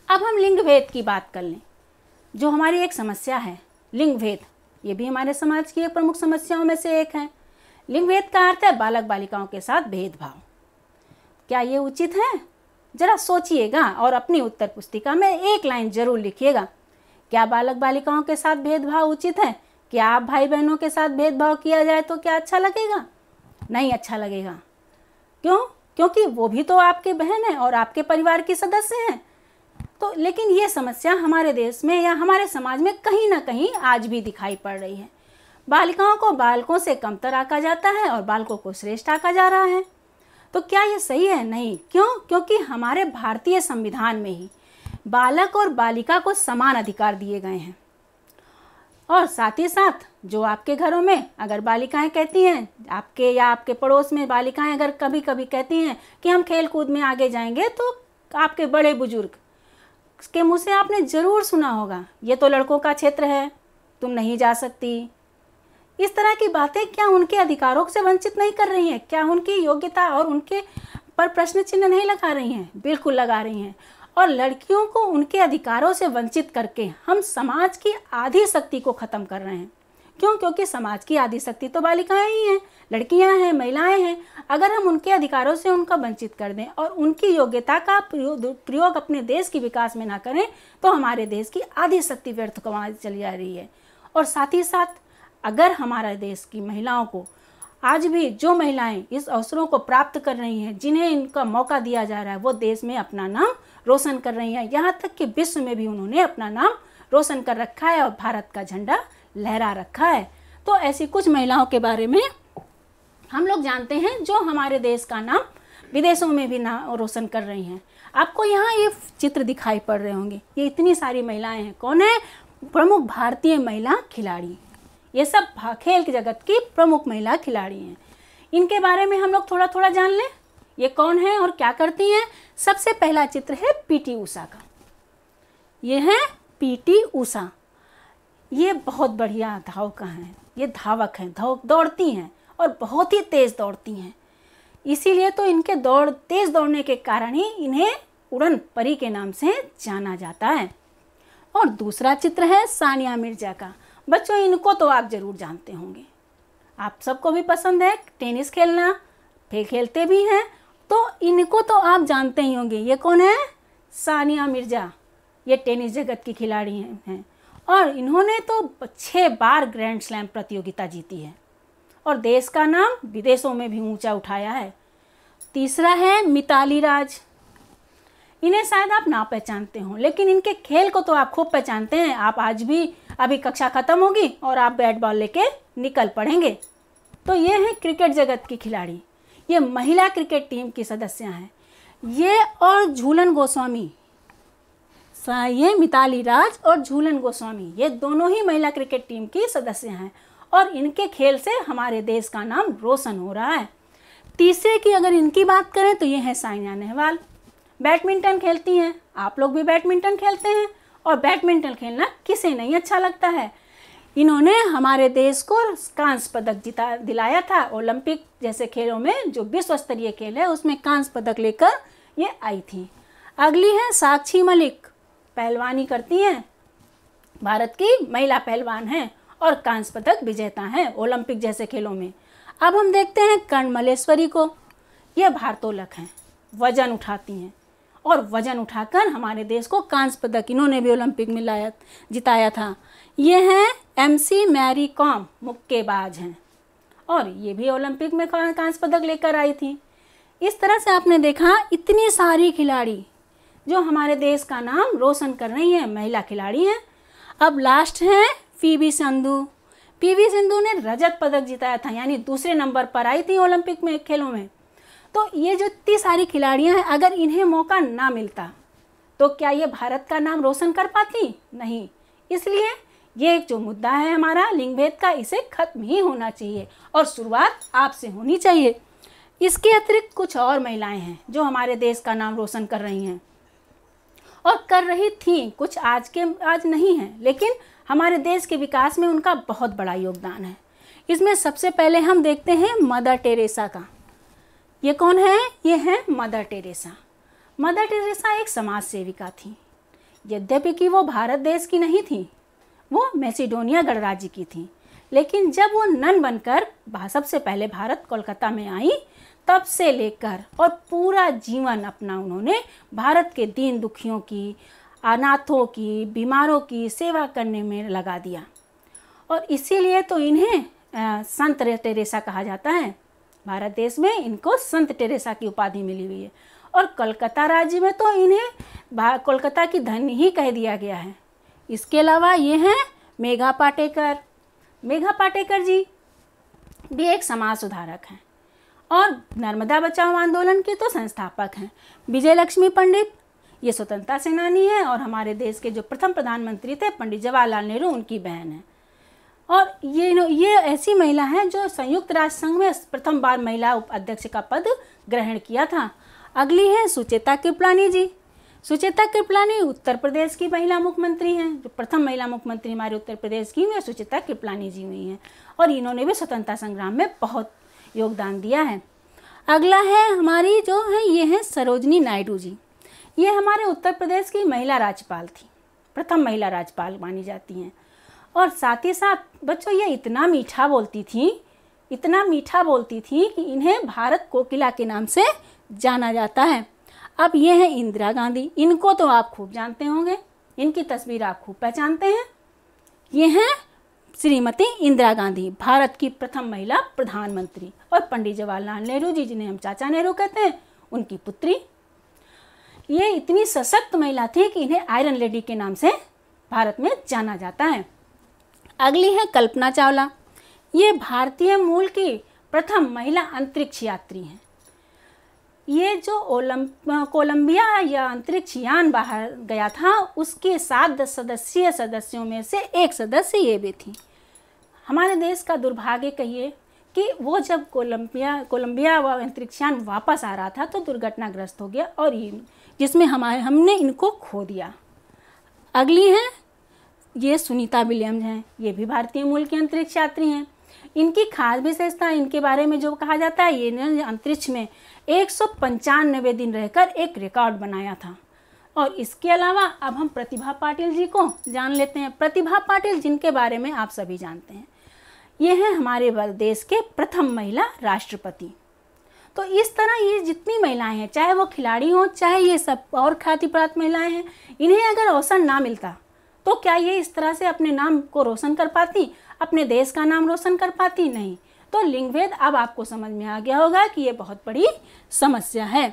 अब हम लिंग भेद की बात कर लें, जो हमारी एक समस्या है लिंग भेद, ये भी हमारे समाज की एक प्रमुख समस्याओं में से एक है। लिंग भेद का अर्थ है बालक बालिकाओं के साथ भेदभाव। क्या ये उचित है? जरा सोचिएगा और अपनी उत्तर पुस्तिका में एक लाइन जरूर लिखिएगा। क्या बालक बालिकाओं के साथ भेदभाव उचित है? क्या आप भाई बहनों के साथ भेदभाव किया जाए तो क्या अच्छा लगेगा? नहीं अच्छा लगेगा। क्यों? क्योंकि वो भी तो आपके बहन है और आपके परिवार की सदस्य हैं। तो लेकिन ये समस्या हमारे देश में या हमारे समाज में कहीं ना कहीं आज भी दिखाई पड़ रही है। बालिकाओं को बालकों से कमतर आंका जाता है और बालकों को श्रेष्ठ आंका जा रहा है। तो क्या ये सही है? नहीं। क्यों? क्योंकि हमारे भारतीय संविधान में ही बालक और बालिका को समान अधिकार दिए गए हैं। और साथ ही साथ जो आपके घरों में अगर बालिकाएं कहती हैं, आपके या आपके पड़ोस में बालिकाएं अगर कभी कभी कहती हैं कि हम खेल कूद में आगे जाएंगे, तो आपके बड़े बुजुर्ग के मुँह से आपने ज़रूर सुना होगा, ये तो लड़कों का क्षेत्र है, तुम नहीं जा सकती। इस तरह की बातें क्या उनके अधिकारों से वंचित नहीं कर रही हैं? क्या उनकी योग्यता और उनके पर प्रश्न चिन्ह नहीं लगा रही हैं? बिल्कुल लगा रही हैं। और लड़कियों को उनके अधिकारों से वंचित करके हम समाज की आधी शक्ति को ख़त्म कर रहे हैं। क्यों? क्योंकि समाज की आधी शक्ति तो बालिकाएं ही हैं, लड़कियां हैं, महिलाएं हैं। अगर हम उनके अधिकारों से उनका वंचित कर दें और उनकी योग्यता का प्रयोग अपने देश के विकास में ना करें, तो हमारे देश की आधी शक्ति व्यर्थ कमाई चली जा रही है। और साथ ही साथ अगर हमारे देश की महिलाओं को आज भी जो महिलाएं इस अवसरों को प्राप्त कर रही हैं, जिन्हें इनका मौका दिया जा रहा है, वो देश में अपना नाम रोशन कर रही हैं। यहाँ तक कि विश्व में भी उन्होंने अपना नाम रोशन कर रखा है और भारत का झंडा लहरा रखा है। तो ऐसी कुछ महिलाओं के बारे में हम लोग जानते हैं जो हमारे देश का नाम विदेशों में भी नाम रोशन कर रही हैं। आपको यहाँ ये चित्र दिखाई पड़ रहे होंगे, ये इतनी सारी महिलाएं हैं। कौन है? प्रमुख भारतीय महिला खिलाड़ी। ये सब खेल के जगत की प्रमुख महिला खिलाड़ी हैं। इनके बारे में हम लोग थोड़ा थोड़ा जान लें, ये कौन है और क्या करती हैं। सबसे पहला चित्र है पीटी ऊषा का। ये है पीटी ऊषा। ये बहुत बढ़िया धावक हैं, ये धावक हैं, दौड़ती हैं और बहुत ही तेज़ दौड़ती हैं। इसीलिए तो इनके तेज़ दौड़ने के कारण ही इन्हें उड़न परी के नाम से जाना जाता है। और दूसरा चित्र है सानिया मिर्जा का। बच्चों, इनको तो आप ज़रूर जानते होंगे, आप सबको भी पसंद है टेनिस खेलना, खेलते भी हैं, तो इनको तो आप जानते ही होंगे। ये कौन है? सानिया मिर्जा। ये टेनिस जगत की खिलाड़ी हैं और इन्होंने तो 6 बार ग्रैंड स्लैम प्रतियोगिता जीती है और देश का नाम विदेशों में भी ऊंचा उठाया है। तीसरा है मिताली राज। इन्हें शायद आप ना पहचानते हो, लेकिन इनके खेल को तो आप खूब पहचानते हैं। आप आज भी, अभी कक्षा ख़त्म होगी और आप बैट बॉल लेके निकल पड़ेंगे। तो ये हैं क्रिकेट जगत की खिलाड़ी, ये महिला क्रिकेट टीम की सदस्य हैं। ये और झूलन गोस्वामी, ये मिताली राज और झूलन गोस्वामी, ये दोनों ही महिला क्रिकेट टीम की सदस्य हैं और इनके खेल से हमारे देश का नाम रोशन हो रहा है। तीसरे की अगर इनकी बात करें तो ये है साइना नेहवाल। बैडमिंटन खेलती हैं, आप लोग भी बैडमिंटन खेलते हैं और बैडमिंटन खेलना किसे नहीं अच्छा लगता है। इन्होंने हमारे देश को कांस्य पदक दिलाया था ओलंपिक जैसे खेलों में, जो विश्व स्तरीय खेल है उसमें कांस्य पदक लेकर ये आई थी। अगली है साक्षी मलिक, पहलवानी करती हैं, भारत की महिला पहलवान हैं और कांस्य पदक विजेता हैं ओलंपिक जैसे खेलों में। अब हम देखते हैं कर्ण मल्लेश्वरी को। ये भारोत्तोलक हैं, वजन उठाती हैं और वजन उठाकर हमारे देश को कांस्य पदक इन्होंने भी ओलंपिक में जिताया था। ये हैं MC मैरी कॉम, मुक्केबाज हैं और ये भी ओलंपिक में कांस्य पदक लेकर आई थी। इस तरह से आपने देखा इतनी सारी खिलाड़ी जो हमारे देश का नाम रोशन कर रही हैं, महिला खिलाड़ी हैं। अब लास्ट है PV सिंधु। PV सिंधु ने रजत पदक जिताया था, यानी दूसरे नंबर पर आई थी ओलंपिक में खेलों में। तो ये जो इतनी सारी खिलाड़ियां हैं, अगर इन्हें मौका ना मिलता तो क्या ये भारत का नाम रोशन कर पाती? नहीं। इसलिए ये जो मुद्दा है हमारा लिंग भेद का, इसे खत्म ही होना चाहिए और शुरुआत आपसे होनी चाहिए। इसके अतिरिक्त कुछ और महिलाएं हैं जो हमारे देश का नाम रोशन कर रही हैं और कर रही थी, कुछ आज नहीं हैं, लेकिन हमारे देश के विकास में उनका बहुत बड़ा योगदान है। इसमें सबसे पहले हम देखते हैं मदर टेरेसा का। ये कौन है? ये है मदर टेरेसा। मदर टेरेसा एक समाज सेविका थी। यद्यपि कि वो भारत देश की नहीं थी, वो मैसिडोनिया गणराज्य की थी। लेकिन जब वो नन बनकर सबसे पहले भारत कोलकाता में आई, तब से लेकर और पूरा जीवन अपना उन्होंने भारत के दीन दुखियों की, अनाथों की, बीमारों की सेवा करने में लगा दिया। और इसीलिए तो इन्हें संत टेरेसा कहा जाता है। भारत देश में इनको संत टेरेसा की उपाधि मिली हुई है। और कलकत्ता राज्य में तो इन्हें कोलकाता की धन्य ही कह दिया गया है। इसके अलावा ये हैं मेघा पाटेकर। मेघा पाटेकर जी भी एक समाज सुधारक हैं और नर्मदा बचाओ आंदोलन के तो संस्थापक हैं। विजय लक्ष्मी पंडित ये स्वतंत्रता सेनानी है और हमारे देश के जो प्रथम प्रधानमंत्री थे पंडित जवाहरलाल नेहरू, उनकी बहन है। और ये ऐसी महिला है जो संयुक्त राष्ट्र संघ में प्रथम बार महिला उप अध्यक्ष का पद ग्रहण किया था। अगली है सुचेता कृपलानी जी। सुचेता कृपलानी उत्तर प्रदेश की महिला मुख्यमंत्री हैं। जो प्रथम महिला मुख्यमंत्री हमारे उत्तर प्रदेश की हुई सुचेता कृपलानी जी हुई हैं और इन्होंने भी स्वतंत्रता संग्राम में बहुत योगदान दिया है। अगला है हमारी जो है ये है सरोजनी नायडू जी। ये हमारे उत्तर प्रदेश की महिला राज्यपाल थी, प्रथम महिला राज्यपाल मानी जाती हैं। और साथ ही साथ बच्चों ये इतना मीठा बोलती थी कि इन्हें भारत कोकिला के नाम से जाना जाता है। अब ये है इंदिरा गांधी। इनको तो आप खूब जानते होंगे, इनकी तस्वीर आप खूब पहचानते हैं। ये हैं श्रीमती इंदिरा गांधी, भारत की प्रथम महिला प्रधानमंत्री। और पंडित जवाहरलाल नेहरू जी, जिन्हें हम चाचा नेहरू कहते हैं, उनकी पुत्री। ये इतनी सशक्त महिला थी कि इन्हें आयरन लेडी के नाम से भारत में जाना जाता है। अगली है कल्पना चावला। ये भारतीय मूल की प्रथम महिला अंतरिक्ष यात्री हैं। ये जो कोलंबिया या अंतरिक्ष यान बाहर गया था, उसके 7 सदस्यीय सदस्यों में से एक सदस्य ये भी थी। हमारे देश का दुर्भाग्य कहिए कि वो जब कोलंबिया व अंतरिक्ष यान वापस आ रहा था तो दुर्घटनाग्रस्त हो गया और जिसमें हमने इनको खो दिया। अगली हैं ये सुनीता विलियम्स हैं। ये भी भारतीय मूल की अंतरिक्ष यात्री हैं। इनकी खास विशेषता, इनके बारे में जो कहा जाता है, ये अंतरिक्ष में 195 दिन रहकर एक रिकॉर्ड बनाया था। और इसके अलावा अब हम प्रतिभा पाटिल जी को जान लेते हैं। प्रतिभा पाटिल, जिनके बारे में आप सभी जानते हैं, ये हैं हमारे देश के प्रथम महिला राष्ट्रपति। तो इस तरह ये जितनी महिलाएं हैं, चाहे वो खिलाड़ी हों, चाहे ये सब और ख्याति प्राप्त महिलाएं हैं, इन्हें अगर अवसर ना मिलता तो क्या ये इस तरह से अपने नाम को रोशन कर पाती, अपने देश का नाम रोशन कर पाती? नहीं। तो लिंग भेद अब आपको समझ में आ गया होगा कि ये बहुत बड़ी समस्या है।